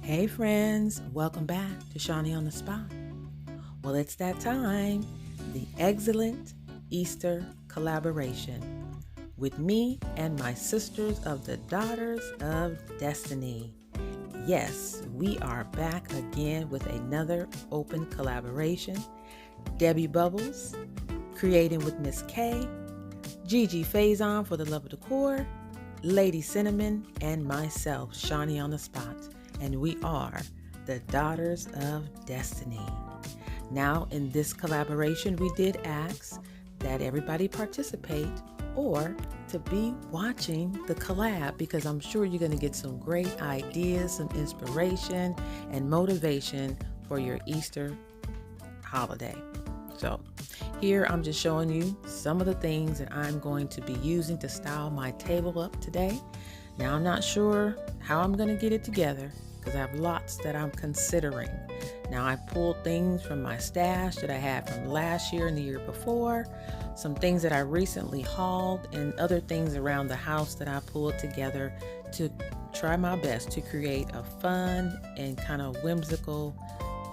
Hey friends, welcome back to Shawni on the Spot. Well, it's that time, the Egg-Cellent Easter collaboration with me and my sisters of the Daughters of Destiny. Yes, we are back again with another open collaboration. Debby Bubbles, Kreating with Miss Kaye, Gigi FAISON for the Love of Decor, Lady Cinnamon, and myself, Shawni on the Spot. And we are the Daughters of Destiny. Now, in this collaboration, we did ask that everybody participate or to be watching the collab, because I'm sure you're going to get some great ideas, some inspiration, and motivation for your Easter holiday. So here I'm just showing you some of the things that I'm going to be using to style my table up today. Now, I'm not sure how I'm going to get it together because I have lots that I'm considering. Now, I pulled things from my stash that I had from last year and the year before, some things that I recently hauled, and other things around the house that I pulled together to try my best to create a fun and kind of whimsical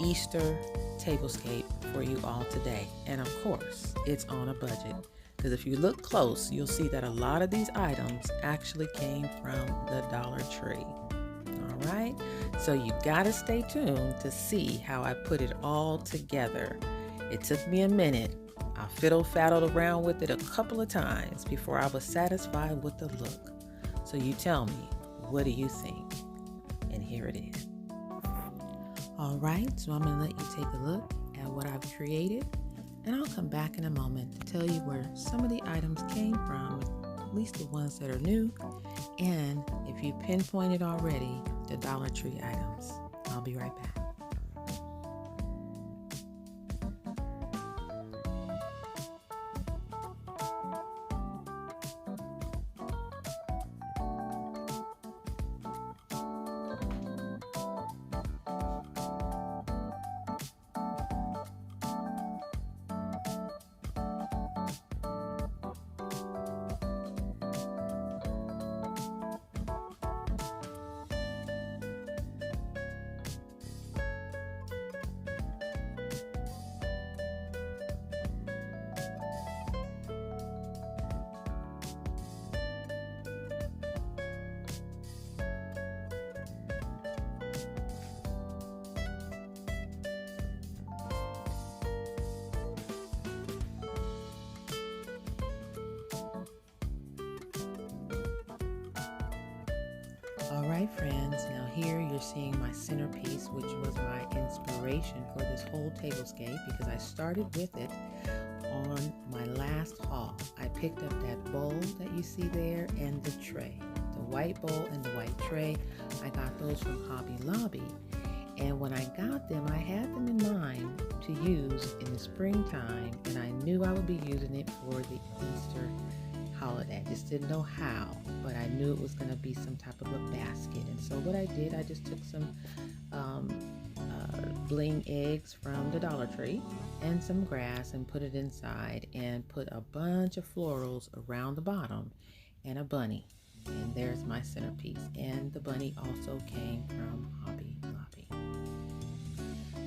Easter tablescape for you all today. And of course, it's on a budget, because if you look close, you'll see that a lot of these items actually came from the Dollar Tree. All right, so you gotta stay tuned to see how I put it all together. It took me a minute. I fiddle-faddled around with it a couple of times before I was satisfied with the look. So you tell me, what do you think? And here it is. All right, so I'm gonna let you take a look at what I've created, and I'll come back in a moment to tell you where some of the items came from, at least the ones that are new, and if you pinpointed already, the Dollar Tree items. I'll be right back. All right, friends, now here you're seeing my centerpiece, which was my inspiration for this whole tablescape, because I started with it on my last haul. I picked up that bowl that you see there and the tray. The white bowl and the white tray, I got those from Hobby Lobby. And when I got them, I had them in mind to use in the springtime, and I knew I would be using it for the Easter holiday. I just didn't know how, but I knew it was going to be some type of a basket. And so what I did, I just took some bling eggs from the Dollar Tree and some grass and put it inside, and put a bunch of florals around the bottom and a bunny. And there's my centerpiece. And the bunny also came from Hobby Lobby.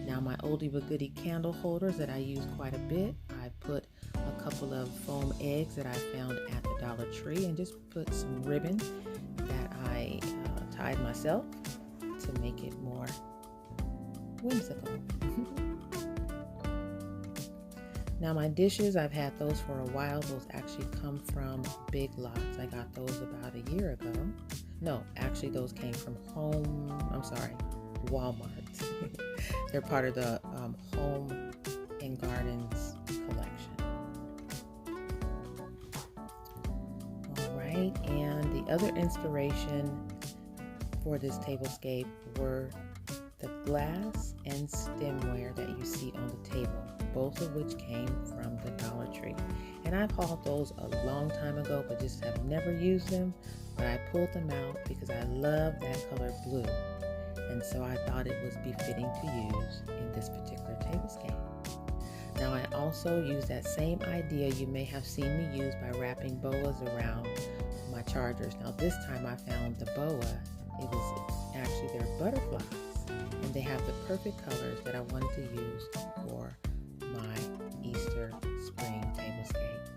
Now, my oldie but goodie candle holders that I use quite a bit, I put a couple of foam eggs that I found at the Dollar Tree, and just put some ribbon that I tied myself to make it more whimsical. Now, my dishes, I've had those for a while. Those actually come from Big Lots. I got those about a year ago. No, actually those came from Walmart. They're part of the Home and Gardens collection. All right, and the other inspiration for this tablescape were the glass and stemware that you see on the table, both of which came from the Dollar Tree. And I've hauled those a long time ago, but just have never used them. But I pulled them out because I love that color blue. And so I thought it was befitting to use in this particular tablescape. Now, I also use that same idea you may have seen me use by wrapping boas around my chargers. Now, this time I found the boa. It was actually their butterflies. and they have the perfect colors that I wanted to use for my Easter spring tablescape.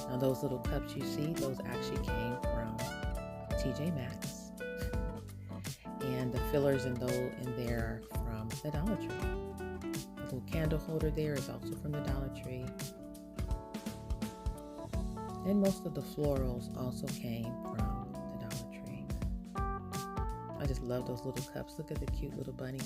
Now those little cups you see, those actually came from TJ Maxx, and the fillers in there are from the Dollar Tree. The little candle holder there is also from the Dollar Tree, and most of the florals also came from the Dollar Tree. I just love those little cups. Look at the cute little bunny.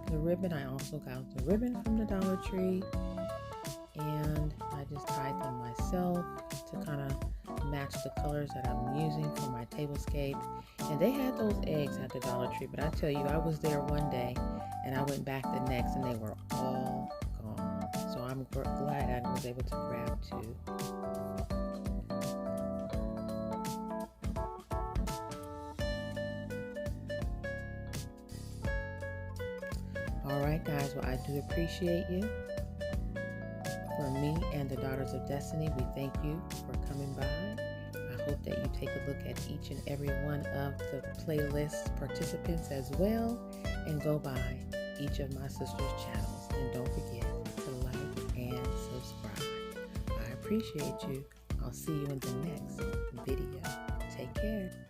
The ribbon, I also got the ribbon from the Dollar Tree, and I just tied them myself to kind of match the colors that I'm using for my tablescape. And they had those eggs at the Dollar Tree, but I tell you, I was there one day and I went back the next and they were all gone. So I'm glad I was able to grab two. Alright guys, well I do appreciate you. For me and the Daughters of Destiny, we thank you for coming by. I hope that you take a look at each and every one of the playlist participants as well, and go by each of my sisters' channels. And don't forget to like and subscribe. I appreciate you. I'll see you in the next video. Take care.